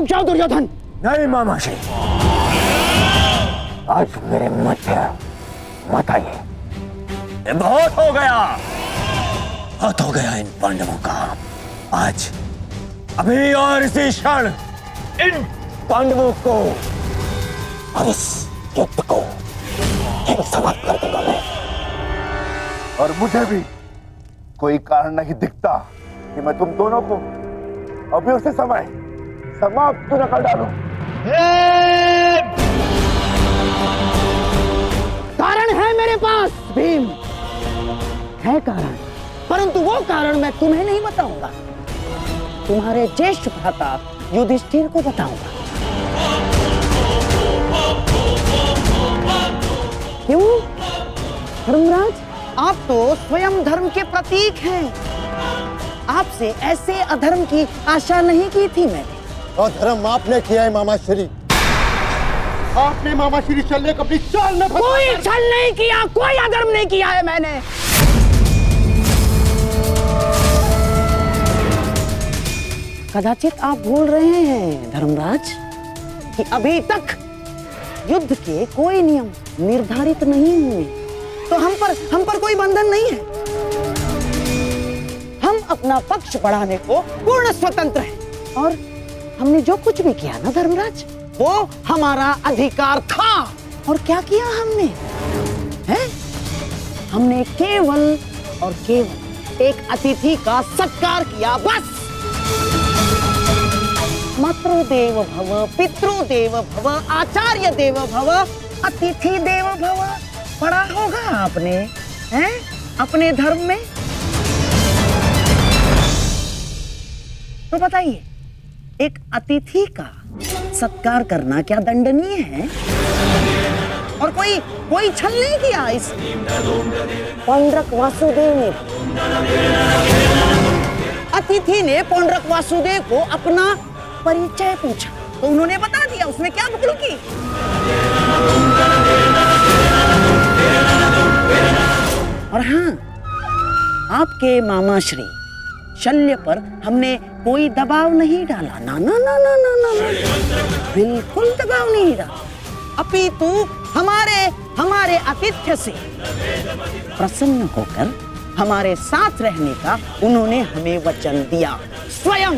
रुक जाओ दुर्योधन। नहीं मामाश्री, आज मेरे मत आइए। बहुत हो गया इन पांडवों का। आज अभी और इसी क्षण इन पांडवों को और इस युद्ध को समाप्त कर दूंगा मैं। और मुझे भी कोई कारण नहीं दिखता कि मैं तुम दोनों को अभी उसी समय समाप्त न कर डालूं। कारण है मेरे पास भीम, है कारण, परंतु वो कारण मैं तुम्हें नहीं बताऊंगा, तुम्हारे ज्येष्ठ भ्राता युधिष्ठिर को बताऊंगा। क्यों धर्मराज, आप तो स्वयं धर्म के प्रतीक हैं। आपसे ऐसे अधर्म की आशा नहीं की थी मैंने। और धर्म आपने किया है मामाश्री। आपने मामाश्री शल्य को अपनी चाल में कोई छल नहीं किया, कोई अधर्म नहीं किया है मैंने। कदाचित आप भूल रहे हैं धर्मराज कि अभी तक युद्ध के कोई नियम निर्धारित नहीं हुए, तो हम पर कोई बंधन नहीं है। हम अपना पक्ष बढ़ाने को पूर्ण स्वतंत्र हैं और हमने जो कुछ भी किया ना धर्मराज, वो हमारा अधिकार था। और क्या किया हमने? हैं? हमने केवल और केवल एक अतिथि का सत्कार किया, बस। मातृदेव भव, पितृदेव भव, आचार्य देव भव, अतिथि देव भव। पढ़ा होगा आपने, हैं? अपने धर्म में। तो बताइए, एक अतिथि का सत्कार करना क्या दंडनीय है? और कोई छल नहीं किया इस पौंड्रक वासुदेव ने। अतिथि ने पौंड्रक वासुदेव को अपना परिचय पूछा तो उन्होंने बता दिया, उसमें क्या भूल की। और हाँ, आपके मामाश्री शल्य पर हमने कोई दबाव नहीं डाला, ना ना ना ना ना ना, बिल्कुल दबाव नहीं डाला। अपितु हमारे आतिथ्य से प्रसन्न होकर हमारे साथ रहने का उन्होंने हमें वचन दिया स्वयं।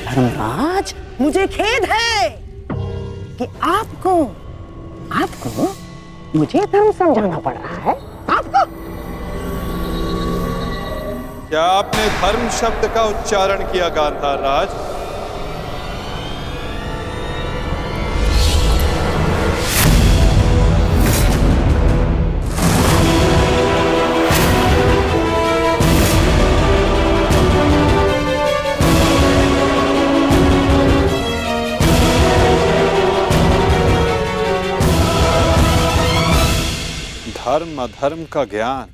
धर्मराज, मुझे खेद है कि आपको मुझे धर्म समझाना पड़ रहा है। आपको क्या आपने धर्म शब्द का उच्चारण किया गांधार राज? धर्म अधर्म का ज्ञान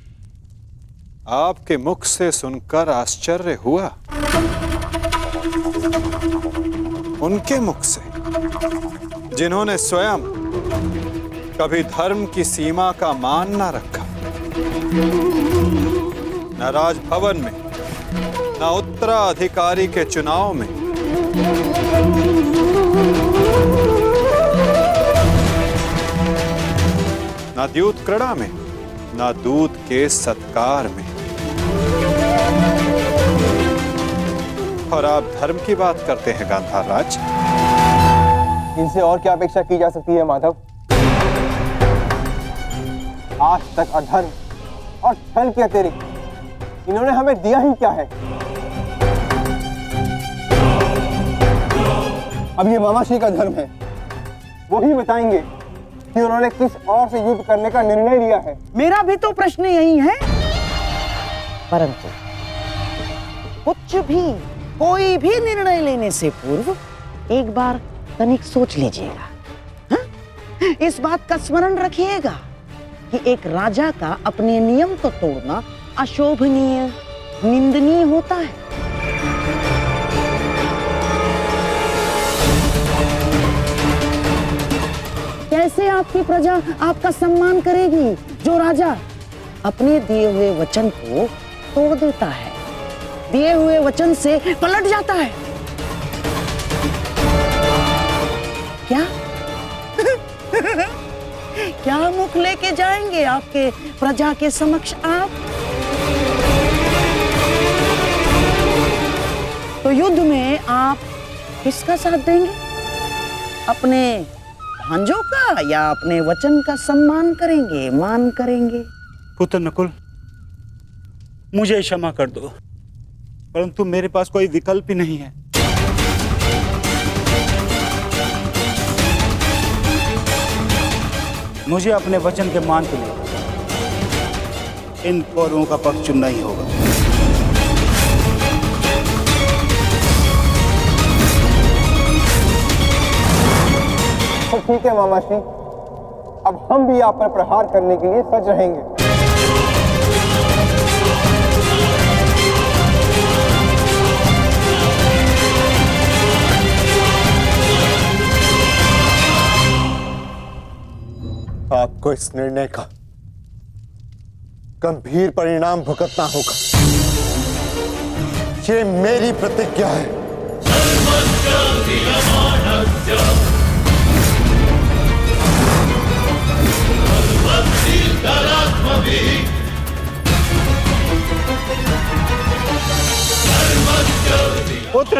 आपके मुख से सुनकर आश्चर्य हुआ, उनके मुख से जिन्होंने स्वयं कभी धर्म की सीमा का मान न रखा, न राजभवन में, न उत्तराधिकारी के चुनाव में, न द्यूत क्रीड़ा में, न दूत के सत्कार में। और आप धर्म की बात करते हैं गांधार राज। इनसे और क्या अपेक्षा की जा सकती है माधव? आज तक अधर्म और छल के अतिरिक्त इन्होंने हमें दिया ही क्या है? अब ये मामाश्री का धर्म है, वो ही बताएंगे कि उन्होंने किस और से युद्ध करने का निर्णय लिया है। मेरा भी तो प्रश्न यही है, परंतु कुछ भी कोई भी निर्णय लेने से पूर्व एक बार तनिक सोच लीजिएगा। हाँ? इस बात का स्मरण रखिएगा कि एक राजा का अपने नियम को तोड़ना अशोभनीय, निंदनीय होता है। कैसे आपकी प्रजा आपका सम्मान करेगी जो राजा अपने दिए हुए वचन को तोड़ देता है, दिए हुए वचन से पलट जाता है। क्या क्या मुख लेके जाएंगे आपके प्रजा के समक्ष आप? तो युद्ध में आप किसका साथ देंगे? अपने भांजों का या अपने वचन का सम्मान करेंगे, मान करेंगे? पुत्र नकुल, मुझे क्षमा कर दो, परंतु मेरे पास कोई विकल्प ही नहीं है। मुझे अपने वचन के मान के लिए इन कौरवों का पक्ष चुनना ही होगा। तो ठीक है मामाश्री, अब हम भी आप पर प्रहार करने के लिए सज रहेंगे। आपको इस निर्णय का गंभीर परिणाम भुगतना होगा। ये मेरी प्रतिज्ञा है। पुत्र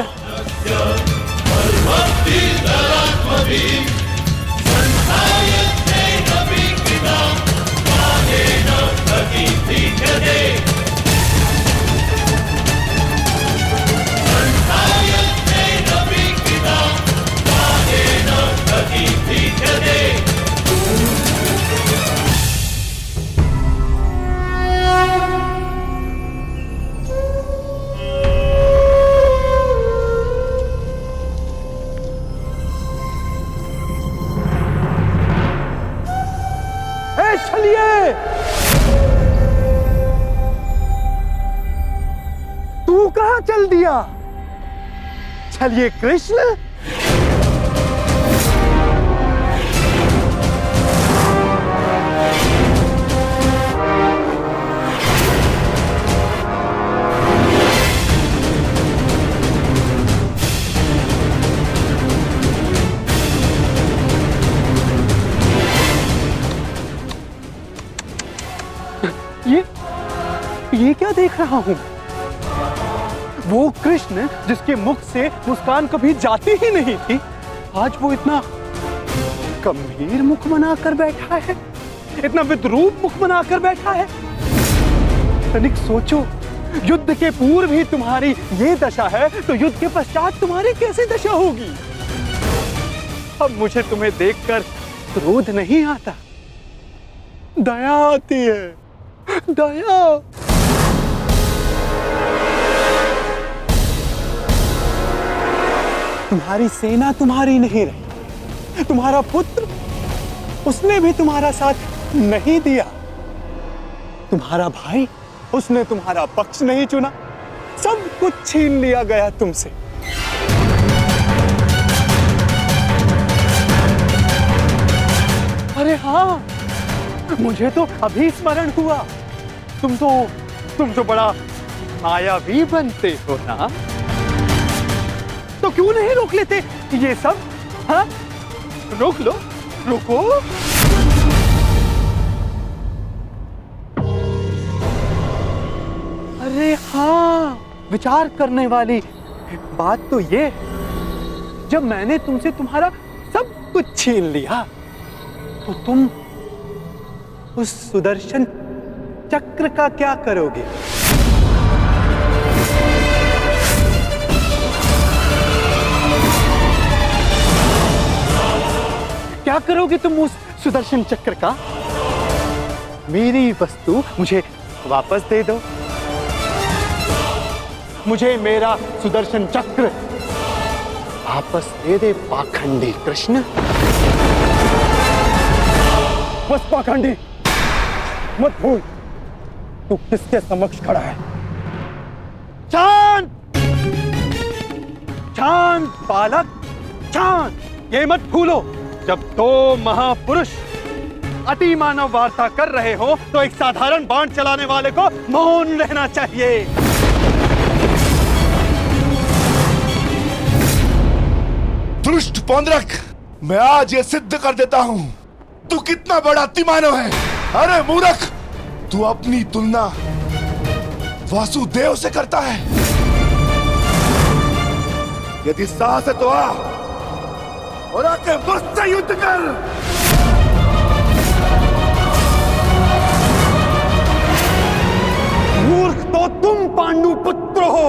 तू कहां चल दिया? चलिए कृष्ण। ये क्या देख रहा हूं? वो कृष्ण जिसके मुख से मुस्कान कभी जाती ही नहीं थी, आज वो इतना गंभीर मुख बनाकर बैठा है, इतना विद्रूप मुख बनाकर बैठा है। तनिक सोचो, युद्ध के पूर्व ही तुम्हारी ये दशा है, तो युद्ध के पश्चात तुम्हारी कैसी दशा होगी? अब मुझे तुम्हें देखकर क्रोध नहीं आता, दया आती है, दया। तुम्हारी सेना तुम्हारी नहीं रही, तुम्हारा पुत्र उसने भी तुम्हारा साथ नहीं दिया, तुम्हारा भाई उसने तुम्हारा पक्ष नहीं चुना, सब कुछ छीन लिया गया तुमसे। अरे हाँ, मुझे तो अभी स्मरण हुआ, तुम तो बड़ा मायावी बनते हो ना, तो क्यों नहीं रोक लेते ये सब? हाँ, रोक लो, रुको। अरे हाँ, विचार करने वाली बात तो ये, जब मैंने तुमसे तुम्हारा सब कुछ छीन लिया, तो तुम उस सुदर्शन चक्र का क्या करोगे? क्या करोगे तुम उस सुदर्शन चक्र का? मेरी वस्तु मुझे वापस दे दो, मुझे मेरा सुदर्शन चक्र वापस दे दे पाखंडी कृष्ण। बस पाखंडी, मत भूल तू किसके समक्ष खड़ा है। चांद, चांद बालक, चांद, ये मत भूलो, जब दो महापुरुष अति मानव वार्ता कर रहे हो तो एक साधारण बाण चलाने वाले को मौन रहना चाहिए। दुष्ट पौंद्रक, मैं आज ये सिद्ध कर देता हूं तू कितना बड़ा अतिमानव है। अरे मूर्ख, तू अपनी तुलना वासुदेव से करता है। यदि साहस है तो आ और आके मुझसे युद्ध कर। मूर्ख तो तुम पांडु पुत्र हो।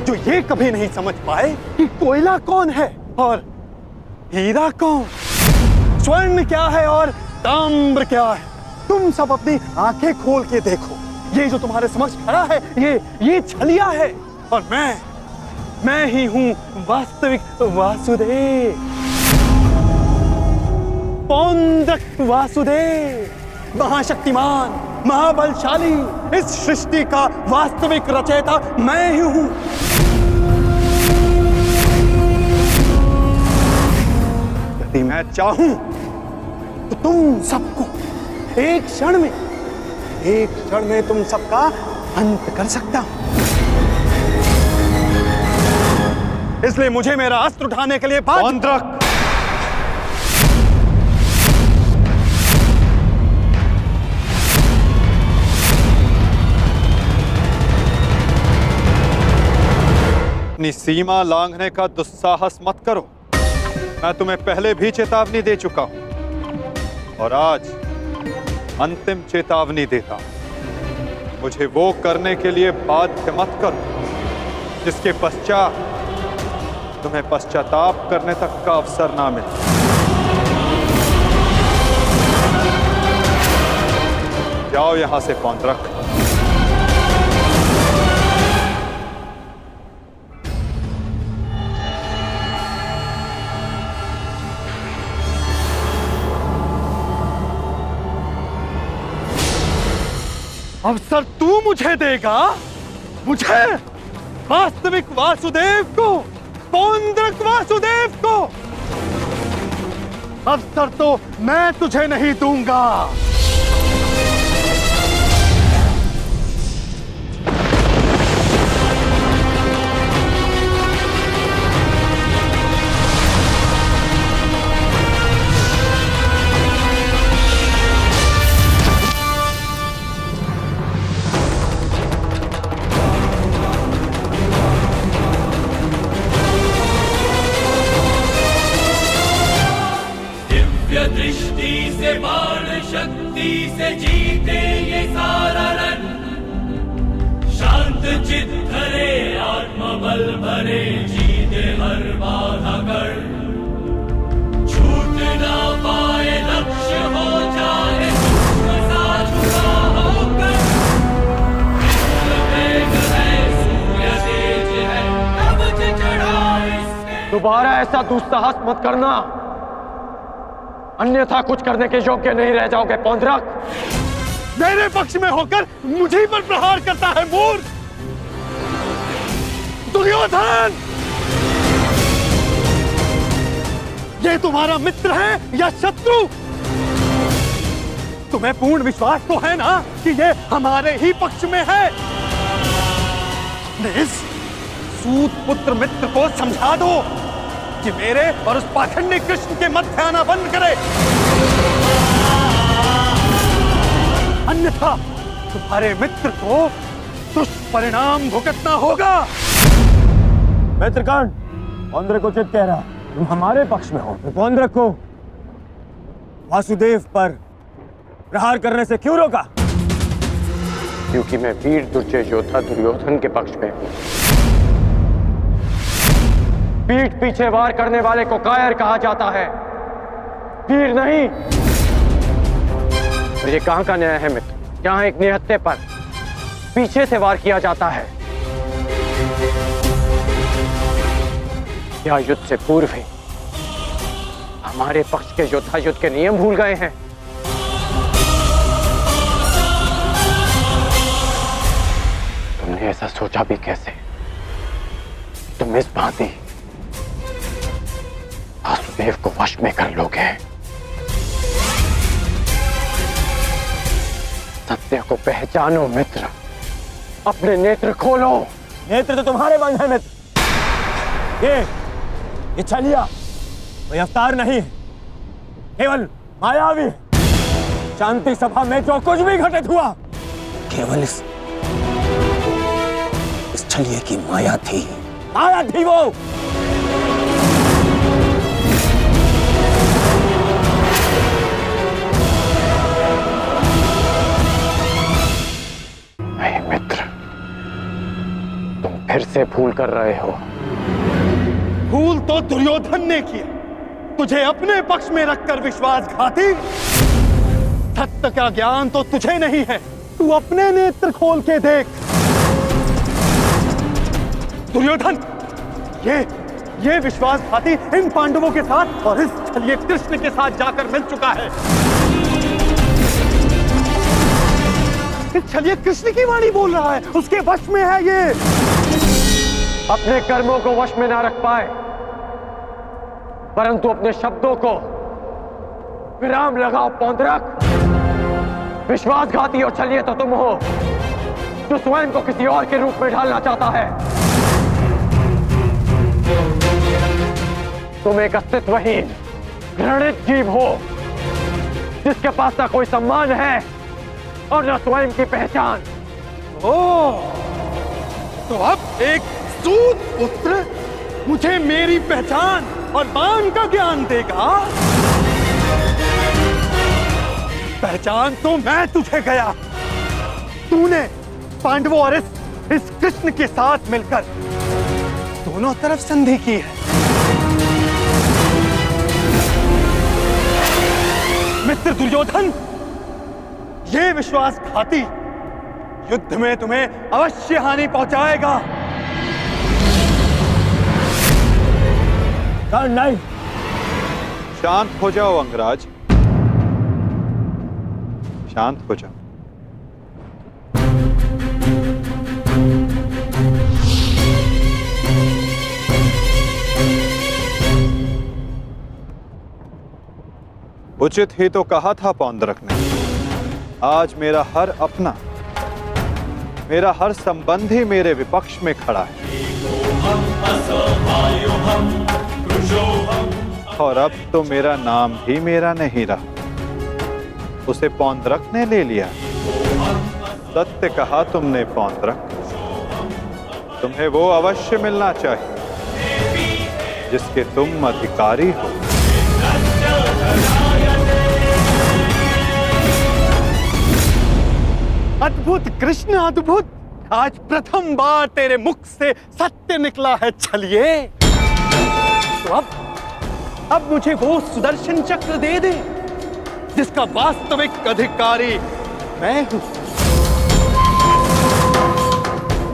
जो ये कभी नहीं समझ पाए कि कोयला कौन है और हीरा कौन, स्वर्ण क्या है और ताम्र क्या है। तुम सब अपनी आंखें खोल के देखो, ये जो तुम्हारे समक्ष खड़ा है ये छलिया है और मैं ही हूं वास्तविक वासुदेव, पौंद्रक वासुदेव, महाशक्तिमान, महाबलशाली। इस सृष्टि का वास्तविक रचयिता मैं ही हूं। यदि मैं चाहूं तो तुम सबको एक क्षण में तुम सबका अंत कर सकता हूं। इसलिए मुझे मेरा अस्त्र उठाने के लिए पौंद्रक, अपनी सीमा लांघने का दुस्साहस मत करो। मैं तुम्हें पहले भी चेतावनी दे चुका हूं और आज अंतिम चेतावनी देता हूं। मुझे वो करने के लिए बाध्य मत करो जिसके पश्चात तुम्हें पश्चाताप करने तक का अवसर ना मिले। जाओ यहां से पौंद्रक। अवसर तू मुझे देगा, मुझे, वास्तविक वासुदेव को, पौंद्रक वासुदेव को। अवसर तो मैं तुझे नहीं दूंगा। दृष्टि से बाण शक्ति से जीते ये सारा रण, शांत चित धरे आत्मबल भरे जीते हर बाधा कर, छूट ना पाए लक्ष्य हो जाए सा झुका होकर, वेग है सूर्य तेज है कवच चढ़ा इसके। दोबारा ऐसा दुस्साहस मत करना, अन्यथा कुछ करने के योग्य नहीं रह जाओगे पौंद्रक। मेरे पक्ष में होकर मुझे पर प्रहार करता है मूर्ख दुर्योधन। ये तुम्हारा मित्र है या शत्रु? तुम्हें पूर्ण विश्वास तो है ना कि ये हमारे ही पक्ष में है? इस सूत पुत्र मित्र को समझा दो कि मेरे और उस पाखंडी कृष्ण के मध्य आना बंद करे, अन्यथा तुम्हारे मित्र को दुष्परिणाम भुगतना होगा। मित्रगण, पौंद्रक को उचित कह रहा, तुम हमारे पक्ष में हो। पौंद्रक को वासुदेव पर प्रहार करने से क्यों रोका? क्योंकि मैं वीर दुर्जय योद्धा दुर्योधन के पक्ष में हूं। पीठ पीछे वार करने वाले को कायर कहा जाता है, वीर नहीं। तो ये कहां का न्याय है मित्र? जहां एक निहत्थे पर पीछे से वार किया जाता है, क्या युद्ध से पूर्व ही हमारे पक्ष के योद्धा युद्ध के नियम भूल गए हैं? तुमने ऐसा सोचा भी कैसे? तुम इस भांति वासुदेव को वश में कर लोगे। सत्य को पहचानो मित्र, अपने नेत्र खोलो। नेत्र तो तुम्हारे बंद है मित्र। ये छलिया कोई अवतार नहीं, केवल मायावी। शांति सभा में जो कुछ भी घटित हुआ केवल इस छलिए की माया थी। माया थी वो। नहीं मित्र, तुम फिर से भूल कर रहे हो। भूल तो दुर्योधन ने किया, तुझे अपने पक्ष में रखकर विश्वासघाती। सत्य का ज्ञान तो तुझे नहीं है, तू अपने नेत्र खोल के देख। दुर्योधन, ये विश्वासघाती इन पांडवों के साथ और इस छलिए कृष्ण के साथ जाकर मिल चुका है। इस छलिए कृष्ण की वाणी बोल रहा है, उसके वश में है ये। अपने कर्मों को वश में ना रख पाए, परंतु अपने शब्दों को विराम लगाओ पौंद्रक। विश्वासघाती और छलिए तो तुम हो, जो स्वयं को किसी और के रूप में ढालना चाहता है। तुम एक अस्तित्वहीन घृणित जीव हो, जिसके पास ना कोई सम्मान है और न स्वयं की पहचान। तो अब एक सूत पुत्र मुझे मेरी पहचान और मान का ज्ञान देगा। पहचान तो मैं तुझे गया। तूने पांडवों और इस कृष्ण के साथ मिलकर दोनों तरफ संधि की है। मित्र दुर्योधन, ये विश्वासघाती युद्ध में तुम्हें अवश्य हानि पहुंचाएगा। नहीं। शांत हो जाओ अंगराज, शांत हो जाओ। उचित ही तो कहा था पौंद्रक ने। आज मेरा हर अपना, मेरा हर संबंधी मेरे विपक्ष में खड़ा है, और अब तो मेरा नाम भी मेरा नहीं रहा, उसे पौंद्रक ने ले लिया। सत्य कहा तुमने पौंद्रक, तुम्हें वो अवश्य मिलना चाहिए जिसके तुम अधिकारी हो। अद्भुत कृष्ण, अद्भुत। आज प्रथम बार तेरे मुख से सत्य निकला है छलिए। तो अब मुझे वो सुदर्शन चक्र दे दे जिसका वास्तविक अधिकारी मैं हूं।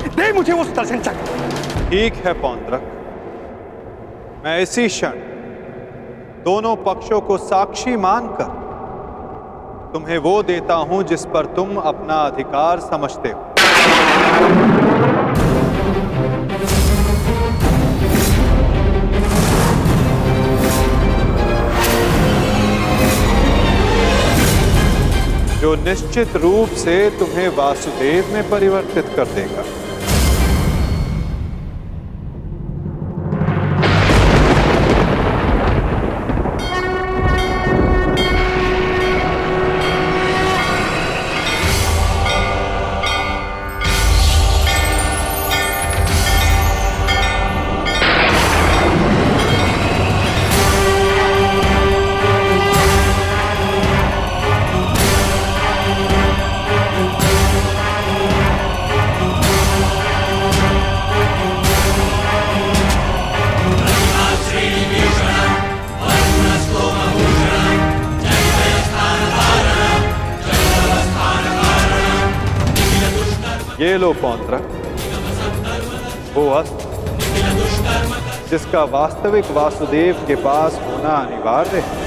दे मुझे वो सुदर्शन चक्र। ठीक है पौंद्रक, मैं इसी क्षण दोनों पक्षों को साक्षी मानकर तुम्हें वो देता हूं जिस पर तुम अपना अधिकार समझते हो। जो निश्चित रूप से तुम्हें वासुदेव में परिवर्तित कर देगा। ये लो पौंद्रक, वो अस्त्र जिसका वास्तविक वासुदेव के पास होना अनिवार्य है।